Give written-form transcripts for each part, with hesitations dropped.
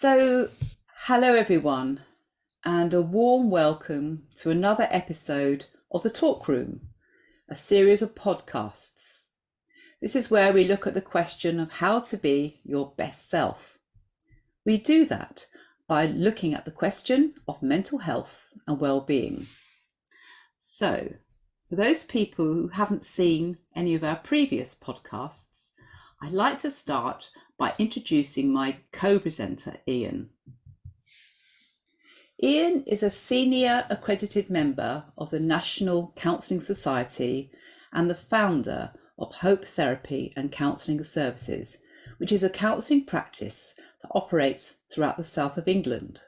So, hello everyone, and a warm welcome to another episode of The Talk Room, a series of podcasts. This is where we look at the question of how to be your best self. We do that by looking at the question of mental health and well-being. So, for those people who haven't seen any of our previous podcasts, I'd like to start by introducing my co-presenter, Ian. Ian is a senior accredited member of the National Counselling Society and the founder of Hope Therapy and Counselling Services, which is a counselling practice that operates throughout the south of England.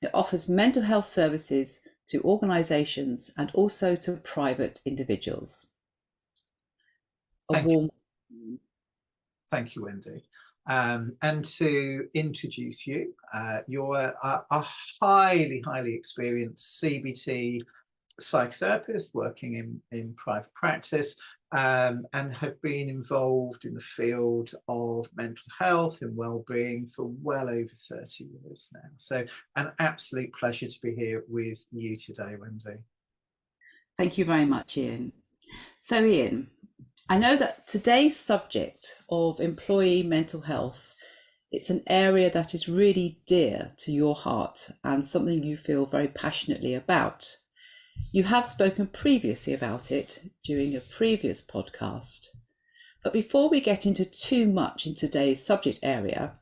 It offers mental health services to organisations and also to private individuals. Thank you, Wendy. And to introduce you, you're a highly experienced CBT psychotherapist working in private practice, and have been involved in the field of mental health and well-being for well over 30 years now. So an absolute pleasure to be here with you today, Wendy. Thank you very much, Ian. So Ian, I know that today's subject of employee mental health, it's an area that is really dear to your heart and something you feel very passionately about. You have spoken previously about it during a previous podcast. But before we get into too much in today's subject area,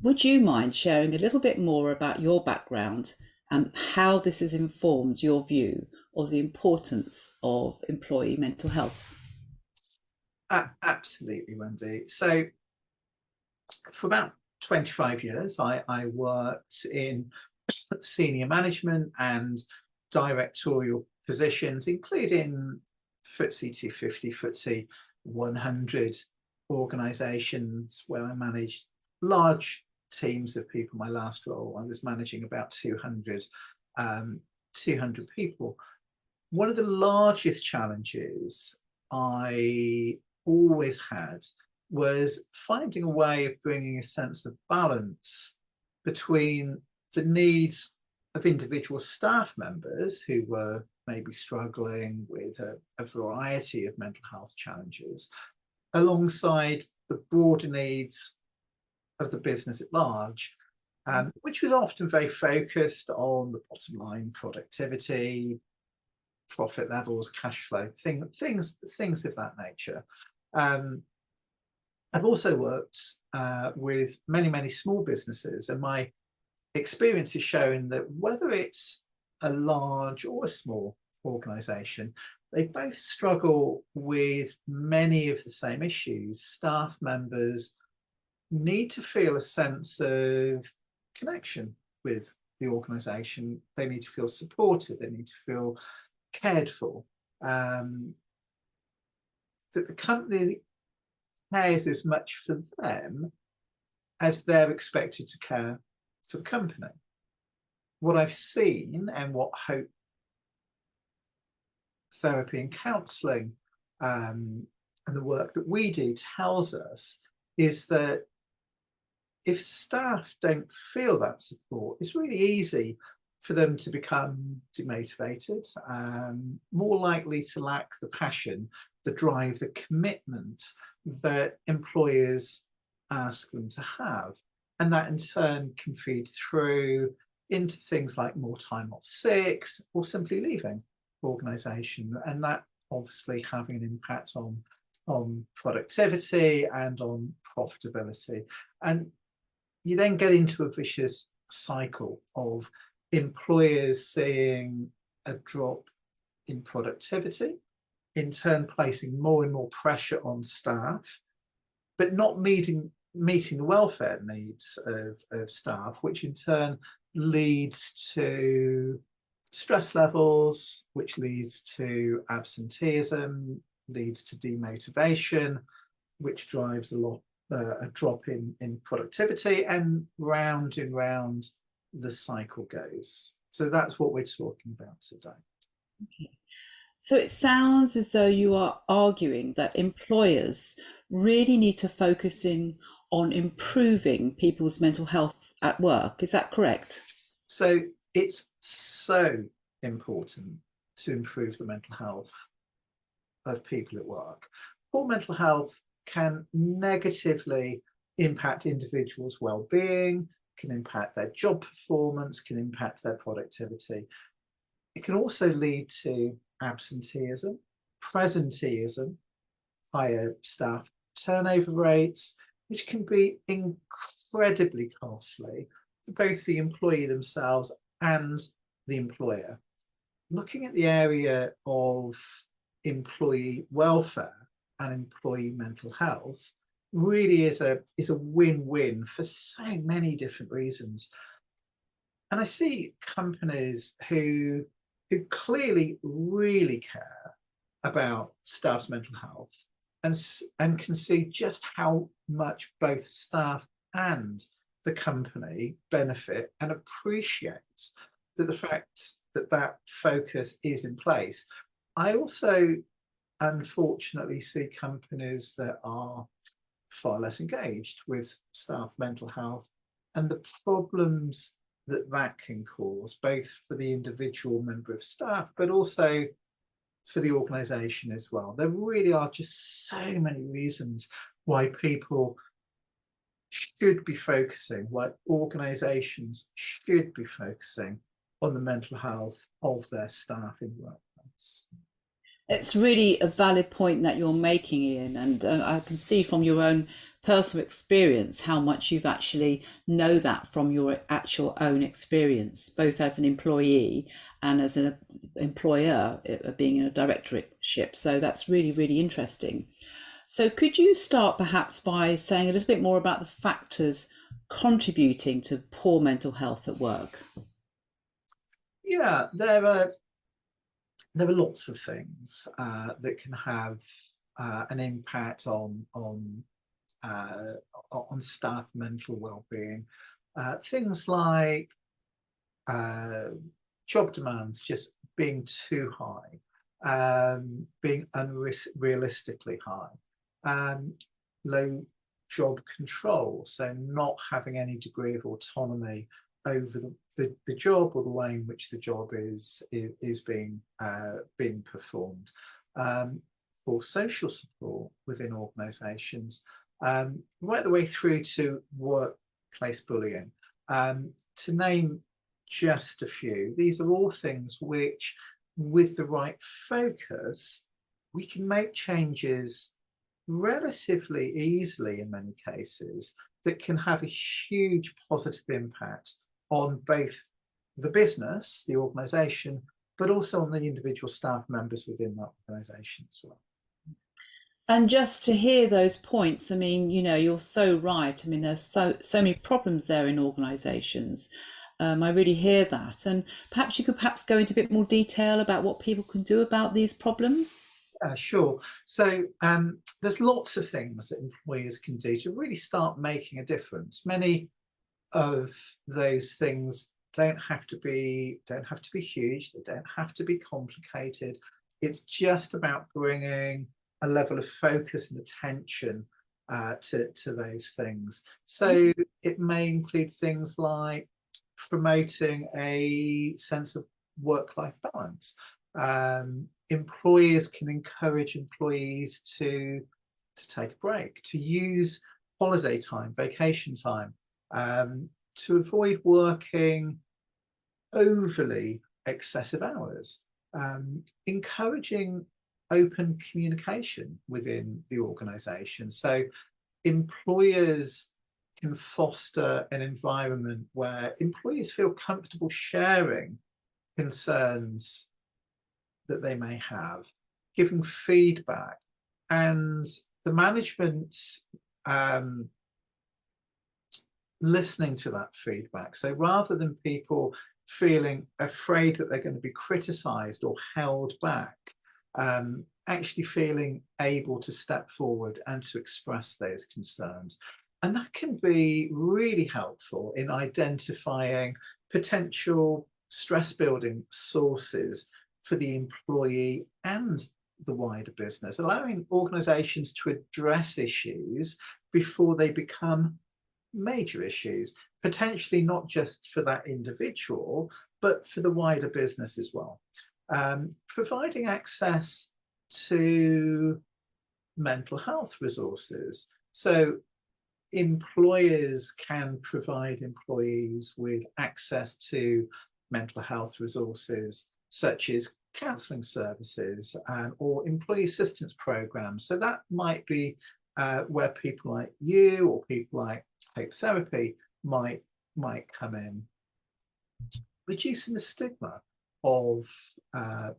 would you mind sharing a little bit more about your background and how this has informed your view of the importance of employee mental health? Absolutely, Wendy. So for about 25 years, I worked in senior management and directorial positions, including FTSE 250, FTSE 100 organisations, where I managed large teams of people. My last role, I was managing about 200 people. One of the largest challenges I always had was finding a way of bringing a sense of balance between the needs of individual staff members who were maybe struggling with a variety of mental health challenges, alongside the broader needs of the business at large, which was often very focused on the bottom line, productivity, profit levels, cash flow, things of that nature. I've also worked with many small businesses, and my experience is showing that whether it's a large or a small organisation, they both struggle with many of the same issues. Staff members need to feel a sense of connection with the organisation. They need to feel supported. They need to feel cared for. That the company cares as much for them as they're expected to care for the company. What I've seen, and what Hope Therapy and Counselling and the work that we do tells us, is that if staff don't feel that support, it's really easy for them to become demotivated, more likely to lack the passion, the drive, the commitment that employers ask them to have. And that in turn can feed through into things like more time off sick or simply leaving the organisation. And that obviously having an impact on productivity and on profitability. And you then get into a vicious cycle of employers seeing a drop in productivity, in turn placing more and more pressure on staff, but not meeting the welfare needs of staff, which in turn leads to stress levels, which leads to absenteeism, leads to demotivation, which drives a drop in productivity, and round the cycle goes. So that's what we're talking about today. Okay. So it sounds as though you are arguing that employers really need to focus in on improving people's mental health at work. Is that correct? So it's so important to improve the mental health of people at work. Poor mental health can negatively impact individuals' well-being, can impact their job performance, can impact their productivity. It can also lead to absenteeism, presenteeism, higher staff turnover rates, which can be incredibly costly for both the employee themselves and the employer. Looking at the area of employee welfare and employee mental health really is a win-win for so many different reasons. And I see companies who clearly really care about staff's mental health and can see just how much both staff and the company benefit and appreciate that the fact that that focus is in place. I also unfortunately see companies that are far less engaged with staff mental health and the problems that that can cause, both for the individual member of staff, but also for the organisation as well. There really are just so many reasons why people should be focusing, why organisations should be focusing on the mental health of their staff in the workplace. It's really a valid point that you're making, Ian, and I can see from your own personal experience how much you've actually know that from your actual own experience, both as an employee and as an employer, being in a directorship. So that's really, really interesting. So could you start perhaps by saying a little bit more about the factors contributing to poor mental health at work? Yeah, there are lots of things that can have an impact on staff mental well-being. Things like job demands just being too high, being unrealistically high, low job control, so not having any degree of autonomy over the job or the way in which the job is being performed. For social support within organisations, right the way through to workplace bullying. To name just a few, these are all things which, with the right focus, we can make changes relatively easily in many cases that can have a huge positive impact on both the business, the organisation, but also on the individual staff members within that organisation as well. And just to hear those points, I mean, you're so right. I mean, there's so many problems there in organisations. I really hear that. And perhaps you could go into a bit more detail about what people can do about these problems. Sure. So there's lots of things that employers can do to really start making a difference. Many of those things don't have to be huge. They don't have to be complicated. It's just about bringing a level of focus and attention to those things. So it may include things like promoting a sense of work-life balance. Employers can encourage employees to take a break, to use holiday time, vacation time, to avoid working overly excessive hours, encouraging open communication within the organisation. So employers can foster an environment where employees feel comfortable sharing concerns that they may have, giving feedback, and the management listening to that feedback. So rather than people feeling afraid that they're going to be criticised or held back, actually feeling able to step forward and to express those concerns. And that can be really helpful in identifying potential stress building sources for the employee and the wider business, allowing organisations to address issues before they become major issues, potentially not just for that individual, but for the wider business as well. Providing access to mental health resources. So employers can provide employees with access to mental health resources such as counselling services or employee assistance programs. So that might be where people like you or people like Hope Therapy might come in. Reducing the stigma of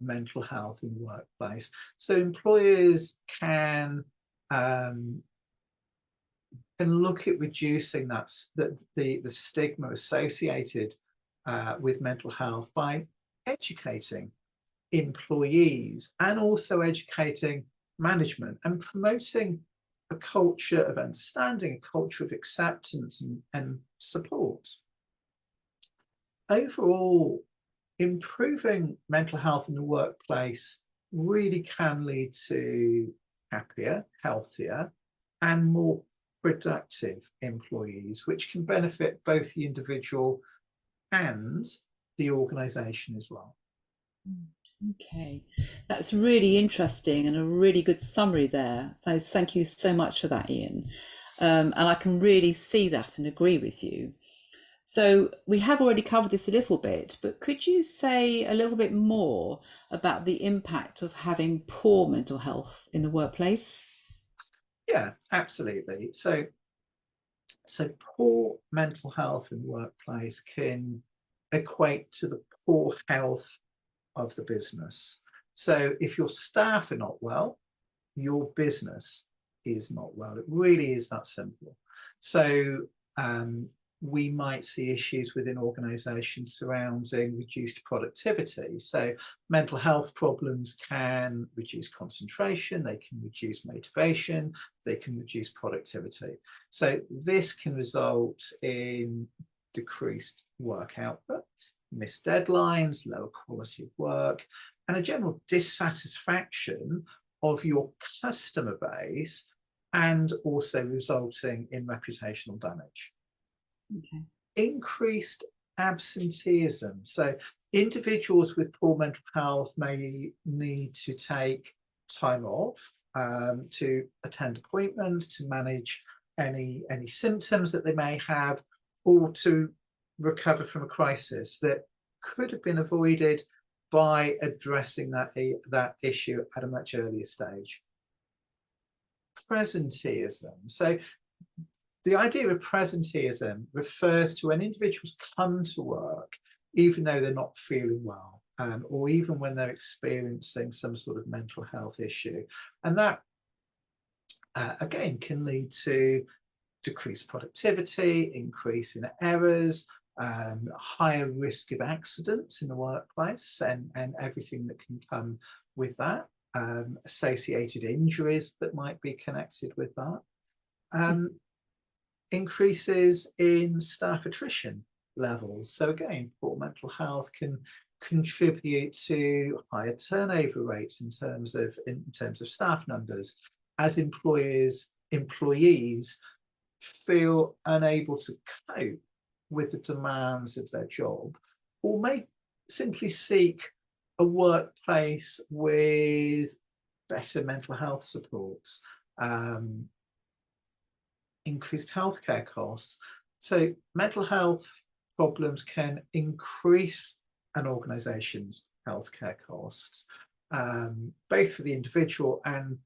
mental health in the workplace. So employers can look at reducing the stigma associated with mental health by educating employees and also educating management and promoting a culture of understanding, a culture of acceptance and support. Overall, improving mental health in the workplace really can lead to happier, healthier, and more productive employees, which can benefit both the individual and the organisation as well. Okay, that's really interesting and a really good summary there. Thank you so much for that, Ian. And I can really see that and agree with you. So we have already covered this a little bit, but could you say a little bit more about the impact of having poor mental health in the workplace? Yeah, absolutely. So poor mental health in the workplace can equate to the poor health of the business. So if your staff are not well, your business is not well. It really is that simple. So we might see issues within organisations surrounding reduced productivity. So mental health problems can reduce concentration, they can reduce motivation, they can reduce productivity. So this can result in decreased work output, missed deadlines, lower quality of work, and a general dissatisfaction of your customer base, and also resulting in reputational damage. Okay. Increased absenteeism. So individuals with poor mental health may need to take time off to attend appointments, to manage any symptoms that they may have, or to recover from a crisis that could have been avoided by addressing that issue at a much earlier stage. Presenteeism. So the idea of presenteeism refers to when individuals come to work even though they're not feeling well, or even when they're experiencing some sort of mental health issue. And that, again, can lead to decreased productivity, increase in errors, higher risk of accidents in the workplace, and everything that can come with that, associated injuries that might be connected with that. Increases in staff attrition levels. So again, poor mental health can contribute to higher turnover rates in terms of staff numbers, as employees feel unable to cope with the demands of their job, or may simply seek a workplace with better mental health supports. Increased healthcare costs. So mental health problems can increase an organisation's healthcare costs, both for the individual and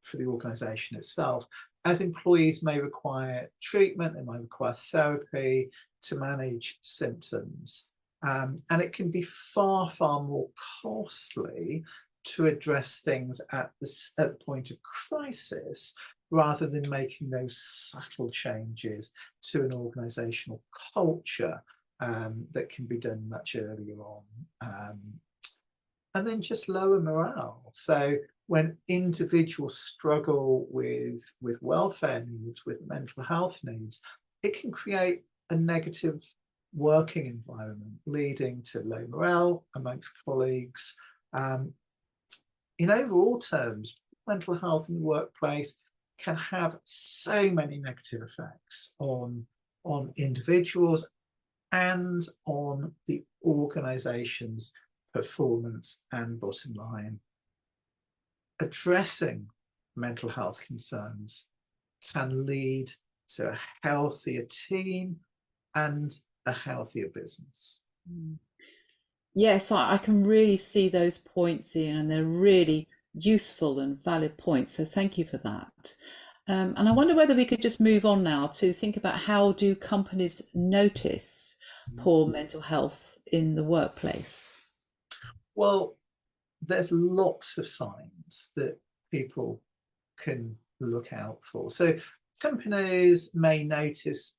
for the organisation itself, as employees may require treatment, they might require therapy to manage symptoms. And it can be far, far more costly to address things at the point of crisis, rather than making those subtle changes to an organisational culture that can be done much earlier on. And then just lower morale. So when individuals struggle with welfare needs, with mental health needs, it can create a negative working environment, leading to low morale amongst colleagues. In overall terms, mental health in the workplace can have so many negative effects on individuals and on the organization's performance and bottom line. Addressing mental health concerns can lead to a healthier team and a healthier business. Yes, I can really see those points, Ian, and they're really useful and valid points. So thank you for that. And I wonder whether we could just move on now to think about how do companies notice poor mental health in the workplace? Well, there's lots of signs that people can look out for. So companies may notice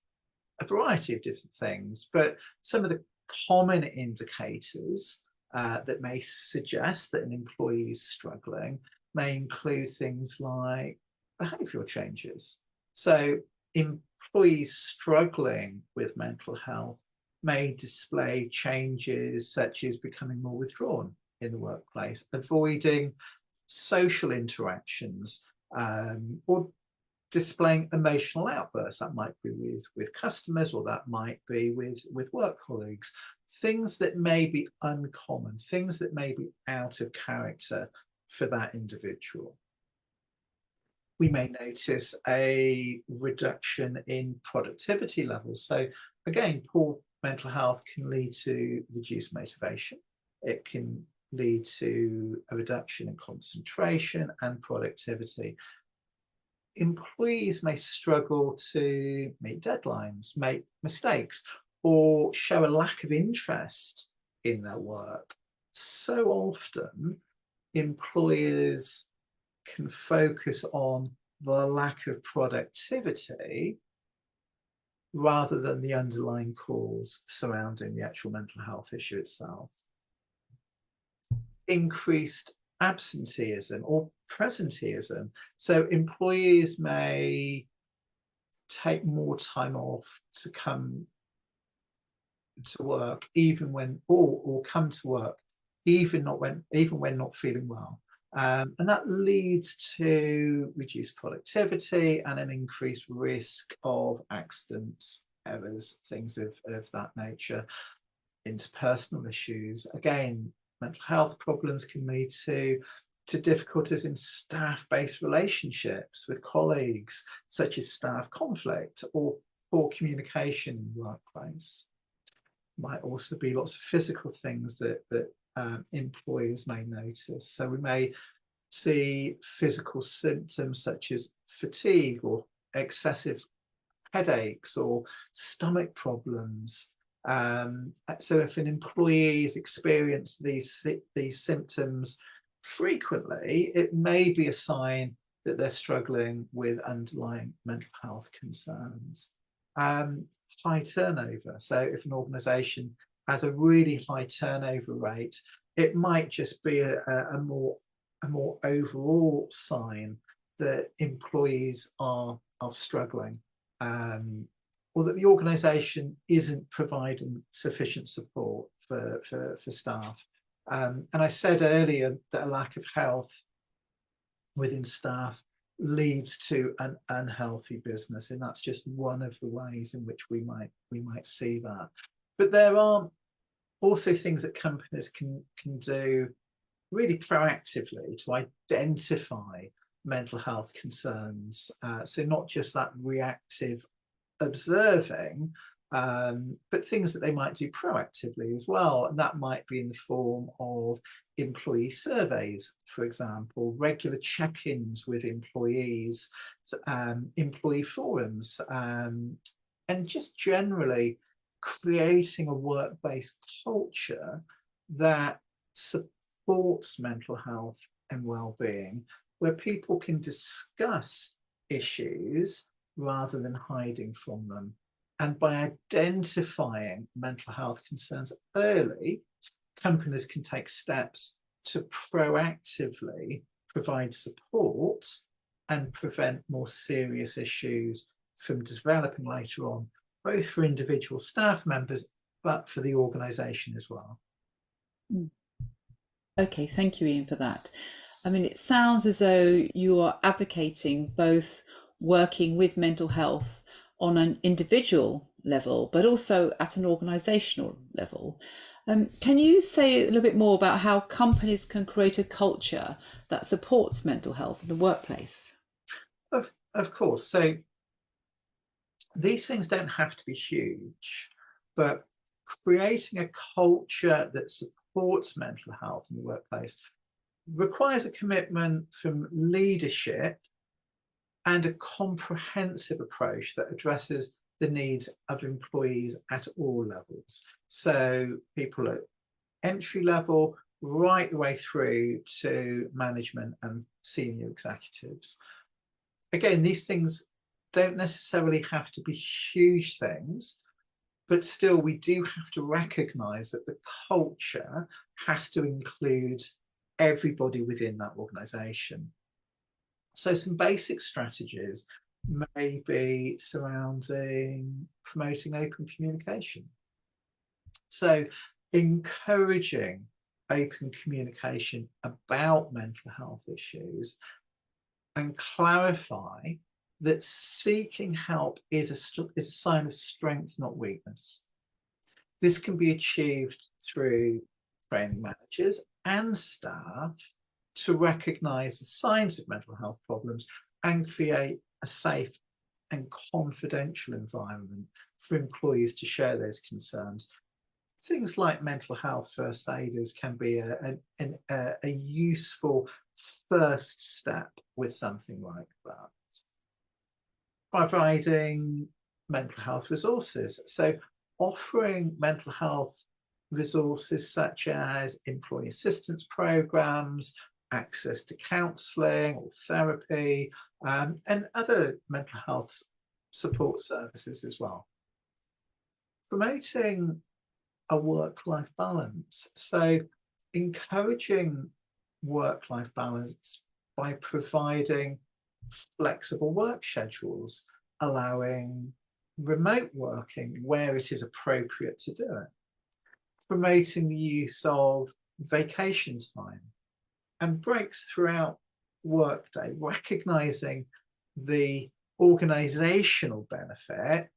a variety of different things, but some of the common indicators that may suggest that an employee is struggling may include things like behavioural changes. So employees struggling with mental health may display changes such as becoming more withdrawn in the workplace, avoiding social interactions, or displaying emotional outbursts. That might be with customers, or that might be with work colleagues. Things that may be uncommon, things that may be out of character for that individual. We may notice a reduction in productivity levels. So again, poor mental health can lead to reduced motivation. It can lead to a reduction in concentration and productivity. Employees may struggle to meet deadlines, make mistakes, or show a lack of interest in their work. So often, employers can focus on the lack of productivity rather than the underlying cause surrounding the actual mental health issue itself. Increased absenteeism or presenteeism. So employees may take more time off to come to work, even when, or come to work even when not feeling well. And that leads to reduced productivity and an increased risk of accidents, errors, things of that nature. Interpersonal issues, again, mental health problems can lead to difficulties in staff-based relationships with colleagues, such as staff conflict or poor communication in the workplace. Might also be lots of physical things that employers may notice. So we may see physical symptoms such as fatigue or excessive headaches or stomach problems. So if an employee has experienced these symptoms frequently, it may be a sign that they're struggling with underlying mental health concerns. High turnover. So if an organisation has a really high turnover rate, it might just be a more overall sign that employees are struggling, or that the organisation isn't providing sufficient support for staff. And I said earlier that a lack of health within staff leads to an unhealthy business, and that's just one of the ways in which we might see that. But there are also things that companies can do really proactively to identify mental health concerns. So not just that reactive observing, but things that they might do proactively as well. And that might be in the form of employee surveys, for example, regular check-ins with employees, employee forums, and just generally creating a work-based culture that supports mental health and well-being, where people can discuss issues rather than hiding from them. And by identifying mental health concerns early, companies can take steps to proactively provide support and prevent more serious issues from developing later on, both for individual staff members, but for the organisation as well. Okay, thank you, Ian, for that. I mean, it sounds as though you are advocating both working with mental health on an individual level, but also at an organisational level. Can you say a little bit more about how companies can create a culture that supports mental health in the workplace? Of course. So these things don't have to be huge, but creating a culture that supports mental health in the workplace requires a commitment from leadership and a comprehensive approach that addresses the needs of employees at all levels. So people at entry level right the way through to management and senior executives. Again, these things don't necessarily have to be huge things, but still we do have to recognize that the culture has to include everybody within that organization. So some basic strategies may be surrounding promoting open communication. So encouraging open communication about mental health issues and clarify that seeking help is a sign of strength, not weakness. This can be achieved through training managers and staff to recognise the signs of mental health problems and create a safe and confidential environment for employees to share those concerns. Things like mental health first aiders can be a useful first step with something like that. Providing mental health resources. So offering mental health resources such as employee assistance programs, access to counselling or therapy, and other mental health support services as well. Promoting a work-life balance. So encouraging work-life balance by providing flexible work schedules, allowing remote working where it is appropriate to do it, promoting the use of vacation time and breaks throughout workday, recognizing the organizational benefit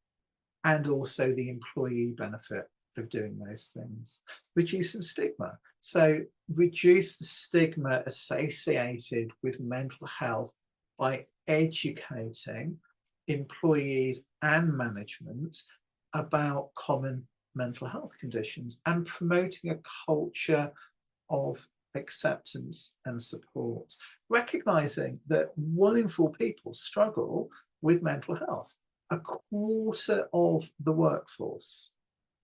and also the employee benefit of doing those things. Reducing stigma. So reduce the stigma associated with mental health by educating employees and management about common mental health conditions and promoting a culture of acceptance and support, recognizing that 1 in 4 people struggle with mental health. A quarter of the workforce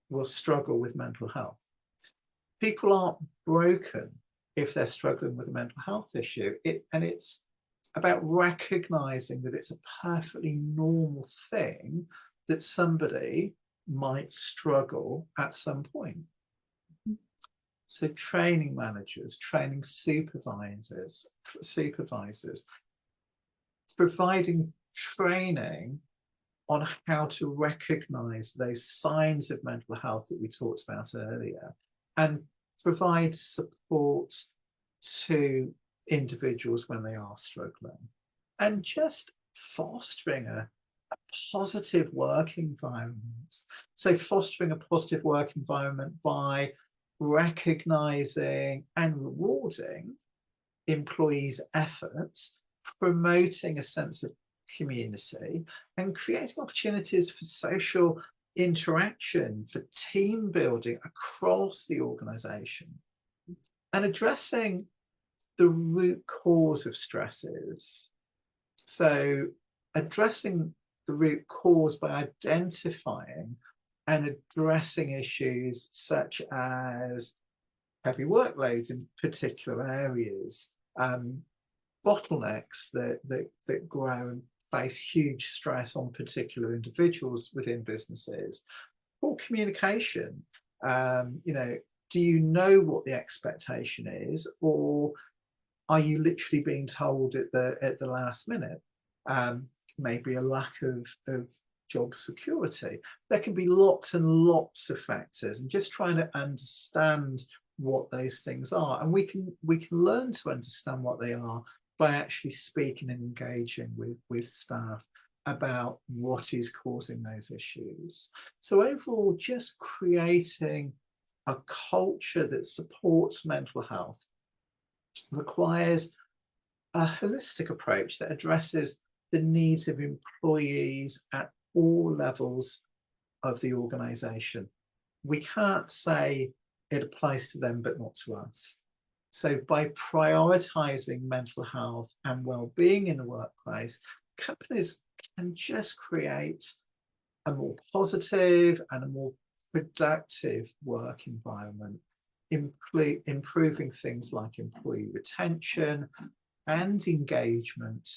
will struggle with mental health. People aren't broken if they're struggling with a mental health issue. And it's about recognizing that it's a perfectly normal thing that somebody might struggle at some point. So training managers, training supervisors, providing training on how to recognize those signs of mental health that we talked about earlier and provide support to individuals when they are struggling, and just fostering a positive work environment. So fostering a positive work environment by recognizing and rewarding employees' efforts, promoting a sense of community and creating opportunities for social interaction, for team building across the organization, and addressing the root cause of stresses. So addressing the root cause by identifying and addressing issues such as heavy workloads in particular areas, bottlenecks that grow and place huge stress on particular individuals within businesses, or communication. Do you know what the expectation is, or are you literally being told at the last minute? Maybe a lack of job security. There can be lots and lots of factors, and just trying to understand what those things are, and we can learn to understand what they are by actually speaking and engaging with staff about what is causing those issues. So overall, just creating a culture that supports mental health requires a holistic approach that addresses the needs of employees at all levels of the organisation. We can't say it applies to them but not to us. So by prioritising mental health and well-being in the workplace, companies can just create a more positive and a more productive work environment, improving things like employee retention and engagement,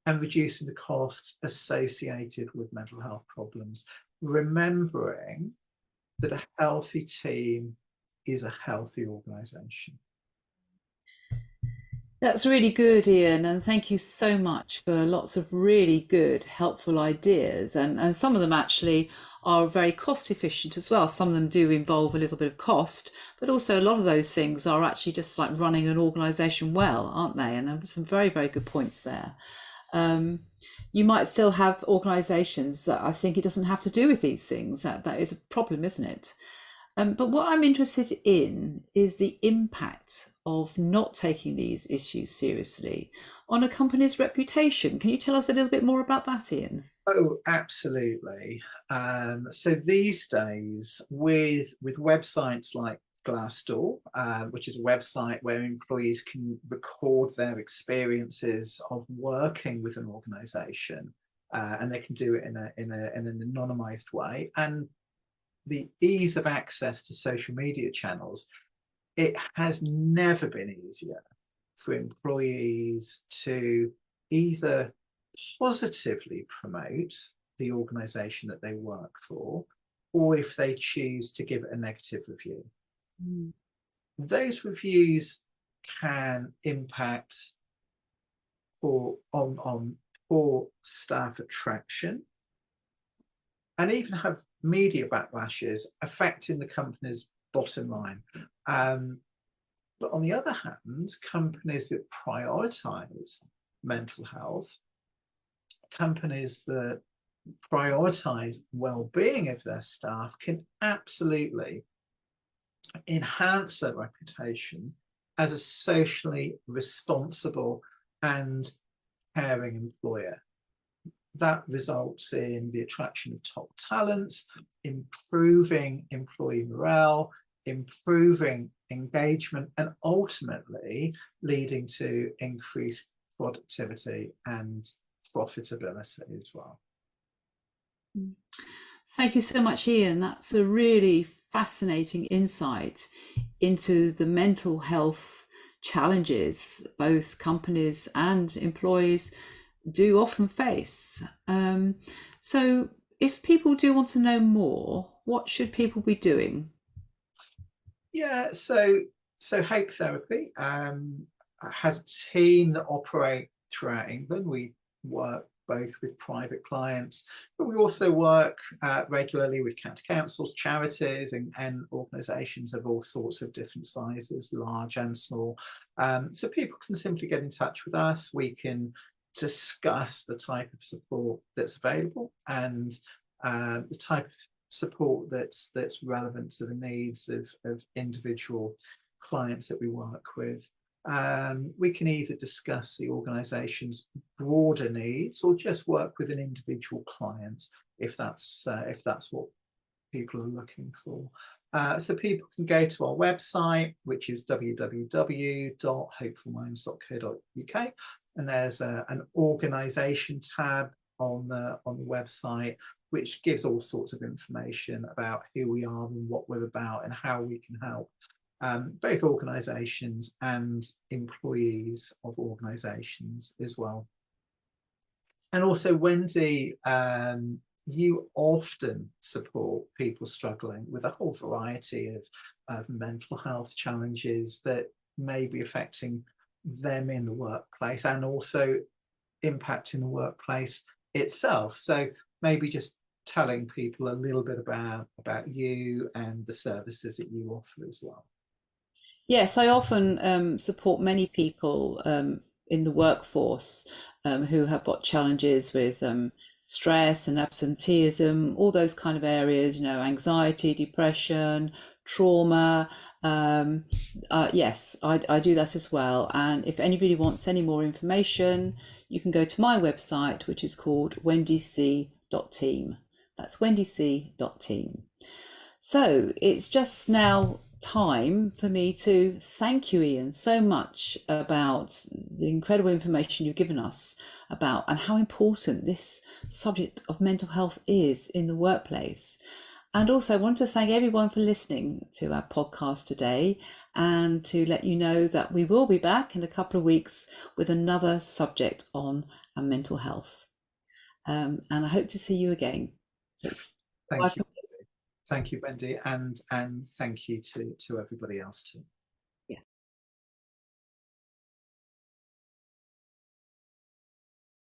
and reducing the costs associated with mental health problems, remembering that a healthy team is a healthy organisation. That's really good, Ian, and thank you so much for lots of really good, helpful ideas. And some of them actually are very cost efficient as well. Some of them do involve a little bit of cost, but also a lot of those things are actually just like running an organisation well, aren't they? And there were some very, very good points there. You might still have organisations that I think it doesn't have to do with these things. That is a problem, isn't it? But what I'm interested in is the impact of not taking these issues seriously on a company's reputation. Can you tell us a little bit more about that, Ian? Oh, absolutely. So these days, with websites like Glassdoor, which is a website where employees can record their experiences of working with an organisation, and they can do it in an anonymised way, and the ease of access to social media channels, it has never been easier for employees to either positively promote the organisation that they work for, or if they choose to give it a negative review. Mm. Those reviews can impact on poor staff attraction, and even have media backlashes affecting the company's bottom line. But on the other hand, companies that prioritise mental health, companies that prioritise well-being of their staff, can absolutely enhance their reputation as a socially responsible and caring employer. That results in the attraction of top talents, improving employee morale, improving engagement, and ultimately leading to increased productivity and profitability as well. Thank you so much, Ian. That's a really fascinating insight into the mental health challenges both companies and employees do often face. So if people do want to know more, what should people be doing? Yeah, so Hope Therapy has a team that operate throughout England. We work both with private clients, but we also work regularly with county councils, charities, and organisations of all sorts of different sizes, large and small. So people can simply get in touch with us. We can discuss the type of support that's available and the type of support that's relevant to the needs of individual clients that we work with. We can either discuss the organisation's broader needs or just work with an individual client if that's what people are looking for. So people can go to our website, which is www.hopefulminds.co.uk, and there's an organisation tab on the website, which gives all sorts of information about who we are and what we're about and how we can help both organisations and employees of organisations as well. And also, Wendy, you often support people struggling with a whole variety of mental health challenges that may be affecting them in the workplace and also impacting the workplace itself. So maybe just telling people a little bit about you and the services that you offer as well. Yes, I often support many people in the workforce who have got challenges with stress and absenteeism, all those kind of areas, anxiety, depression, trauma. Um, yes, I do that as well. And if anybody wants any more information, you can go to my website, which is called wendyc.team. That's wendyc.team. So it's just now time for me to thank you, Ian, so much about the incredible information you've given us about and how important this subject of mental health is in the workplace. And also, I want to thank everyone for listening to our podcast today and to let you know that we will be back in a couple of weeks with another subject on our mental health. And I hope to see you again. So it's bye Thank you. from Thank you, Wendy, and thank you to everybody else too.